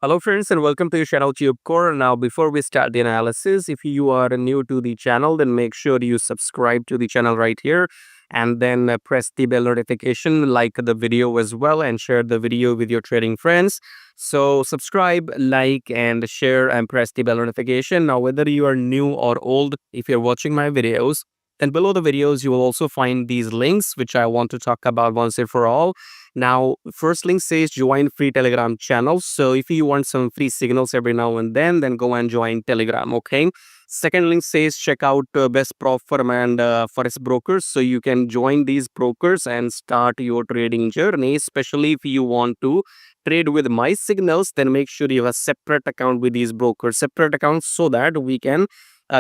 Hello friends and welcome to your channel TubeCore. Now before we start the analysis, if you are new to the channel, then make sure you subscribe to the channel right here and then press the bell notification, like the video as well and share the video with your trading friends. So subscribe, like and share and press the bell notification. Now whether you are new or old, if you're watching my videos, then below the videos you will also find these links which I want to talk about once and for all. Now, first link says join free Telegram channel. So if you want some free signals every now and then go and join Telegram, okay? Second link says check out best prop firm and Forex brokers. So you can join these brokers and start your trading journey, especially if you want to trade with my signals, then make sure you have a separate account with these brokers, separate accounts so that we can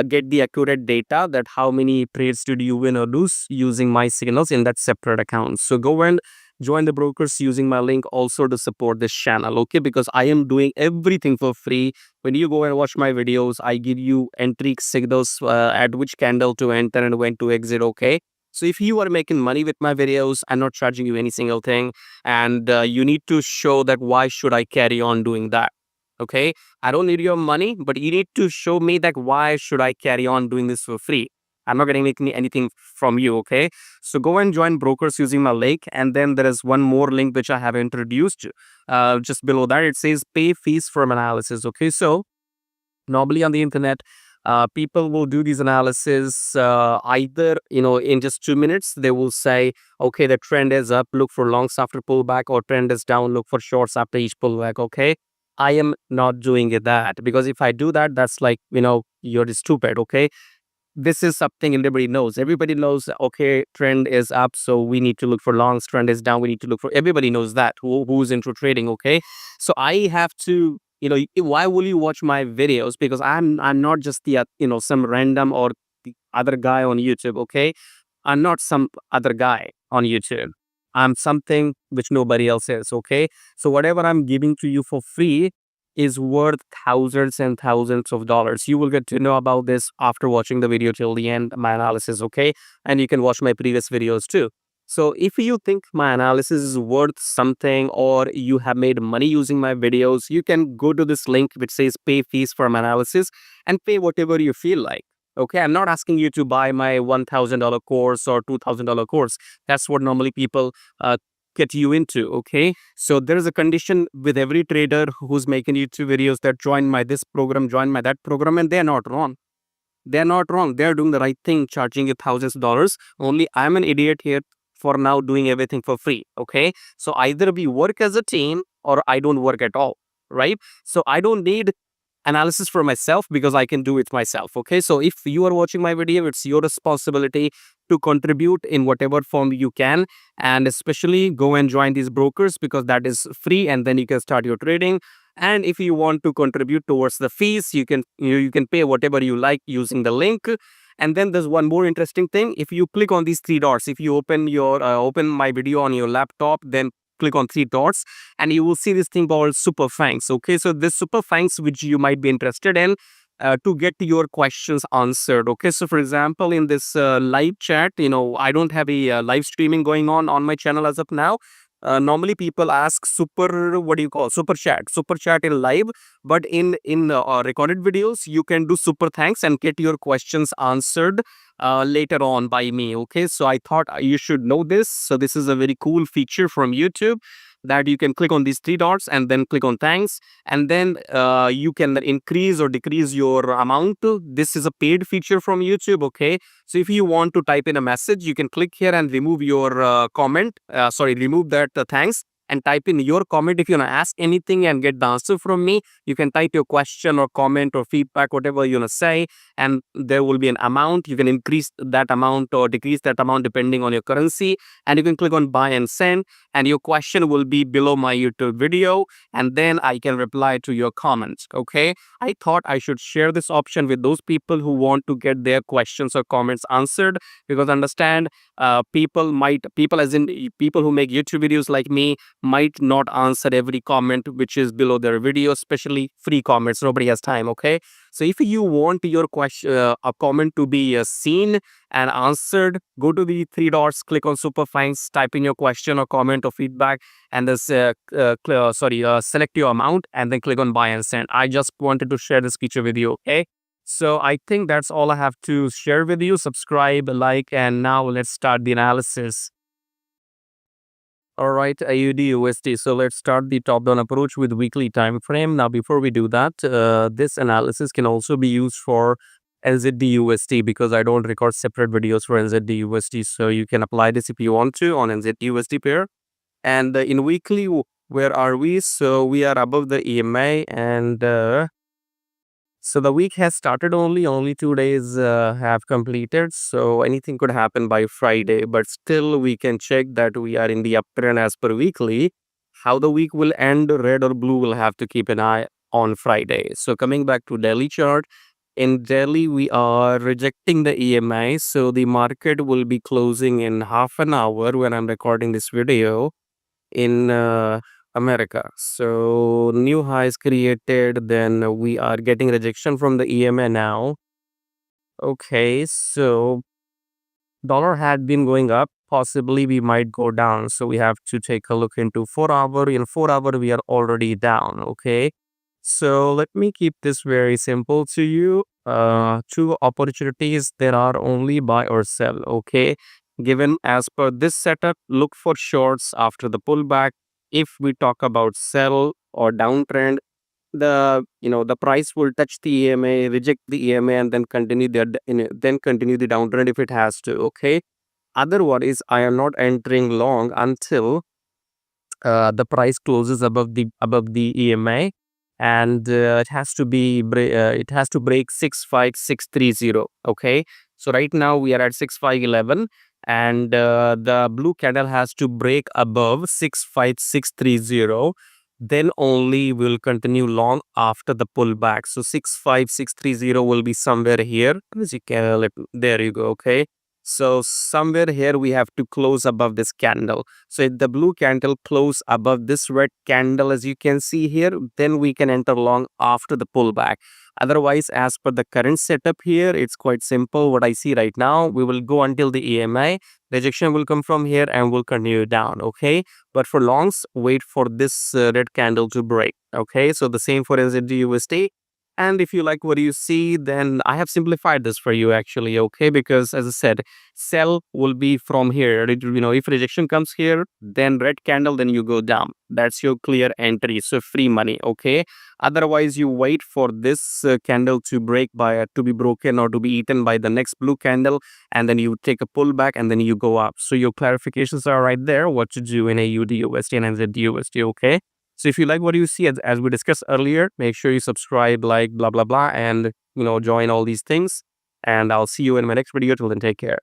get the accurate data that how many trades did you win or lose using my signals in that separate account. So go and join the brokers using my link also to support this channel, okay? Because I am doing everything for free. When you go and watch my videos, I give you entry signals at which candle to enter and when to exit, okay? So if you are making money with my videos, I'm not charging you any single thing, and you need to show that why should I carry on doing that, okay? I don't need your money, but you need to show me that why should I carry on doing this for free. I'm not getting anything from you, okay? So go and join brokers using my link. And then there is one more link which I have introduced. Just below that, it says pay fees from analysis, okay? So normally on the internet, people will do these analysis either, in just 2 minutes. They will say, okay, the trend is up, look for longs after pullback, or trend is down, look for shorts after each pullback, okay? I am not doing that because if I do that, that's like, you're stupid, okay? This is something everybody knows. Everybody knows, okay, trend is up, so we need to look for longs. Trend is down, we need to look for. Everybody knows that who's into trading, okay? So I have to, why will you watch my videos? Because I'm not just the some random or the other guy on YouTube, okay? I'm not some other guy on YouTube. I'm something which nobody else is, okay? So whatever I'm giving to you for free is worth thousands and thousands of dollars. You will get to know about this after watching the video till the end, my analysis, okay? And you can watch my previous videos too. So if you think my analysis is worth something or you have made money using my videos, you can go to this link which says pay fees for my analysis and pay whatever you feel like. Okay, I'm not asking you to buy my $1,000 course or $2,000 course. That's what normally people get you into, okay? So there is a condition with every trader who's making YouTube videos that join my this program, join my that program, and they're not wrong. They're not wrong. They're doing the right thing, charging you thousands of dollars. Only I'm an idiot here for now doing everything for free, okay? So either we work as a team or I don't work at all, right? So I don't need analysis for myself because I can do it myself, okay? So if you are watching my video, it's your responsibility to contribute in whatever form you can, and especially go and join these brokers because that is free and then you can start your trading. And if you want to contribute towards the fees, you can you can pay whatever you like using the link. And then there's one more interesting thing. If you click on these three dots, if you open my video on your laptop, then click on three dots and you will see this thing called super fangs, okay? So this super fangs which you might be interested in to get your questions answered, okay? So for example, in this live chat, I don't have a live streaming going on my channel as of now. Normally people ask what do you call super chat in live, but in recorded videos you can do super thanks and get your questions answered later on by me, okay? So I thought you should know this. So this is a very cool feature from YouTube that you can click on these three dots and then click on thanks, and then you can increase or decrease your amount. This is a paid feature from YouTube, okay? So if you want to type in a message, you can click here and remove your remove that thanks, and type in your comment. If you want to ask anything and get the answer from me, you can type your question or comment or feedback, whatever you want to say, and there will be an amount. You can increase that amount or decrease that amount depending on your currency, and you can click on buy and send, and your question will be below my YouTube video, and then I can reply to your comments, okay? I thought I should share this option with those people who want to get their questions or comments answered, because understand, people as in people who make YouTube videos like me might not answer every comment which is below their video, especially free comments. Nobody has time, okay? So if you want your question, a comment to be seen and answered, go to the three dots, click on Superfines, type in your question or comment or feedback, and then select your amount and then click on buy and send. I just wanted to share this feature with you, okay? So I think that's all I have to share with you. Subscribe, like, and now let's start the analysis. All right, AUDUSD. So let's start the top-down approach with weekly time frame. Now, before we do that, this analysis can also be used for NZDUSD because I don't record separate videos for NZDUSD. So you can apply this if you want to on NZDUSD pair. And in weekly, where are we? So we are above the EMA, and so the week has started only 2 days have completed. So anything could happen by Friday, but still we can check that we are in the uptrend as per weekly. How the week will end, red or blue, will have to keep an eye on Friday. So coming back to daily chart, in Delhi we are rejecting the EMI. So the market will be closing in half an hour when I'm recording this video in America. So new highs created, then we are getting rejection from the EMA now. Okay, so dollar had been going up, possibly we might go down. So we have to take a look into 4 hour. In 4 hour, we are already down. Okay, so let me keep this very simple to you. Two opportunities, there are only buy or sell. Okay, given as per this setup, look for shorts after the pullback. If we talk about sell or downtrend, the price will touch the EMA, reject the EMA, and then continue the downtrend if it has to. Okay, otherwise I am not entering long until the price closes above the EMA, and it has to break 65630. Okay, so right now we are at 6511, and the blue candle has to break above 65630. Then only will continue long after the pullback. So 65630 will be somewhere here. As you can, there you go. Okay, so somewhere here we have to close above this candle. So if the blue candle close above this red candle, as you can see here, then we can enter long after the pullback. Otherwise, as per the current setup here, it's quite simple. What I see right now, we will go until the EMI. Rejection will come from here and will continue down. Okay, but for longs, wait for this red candle to break. Okay, so the same for NZDUSD. And if you like what you see, then I have simplified this for you actually, okay? Because as I said, sell will be from here. If rejection comes here, then red candle, then you go down. That's your clear entry. So free money, okay? Otherwise, you wait for this candle to to be broken or to be eaten by the next blue candle, and then you take a pullback and then you go up. So your clarifications are right there, what to do in AUDUSD and NZDUSD, okay? So if you like what you see, as we discussed earlier, make sure you subscribe, like, blah, blah, blah, and, join all these things. And I'll see you in my next video. Till then, take care.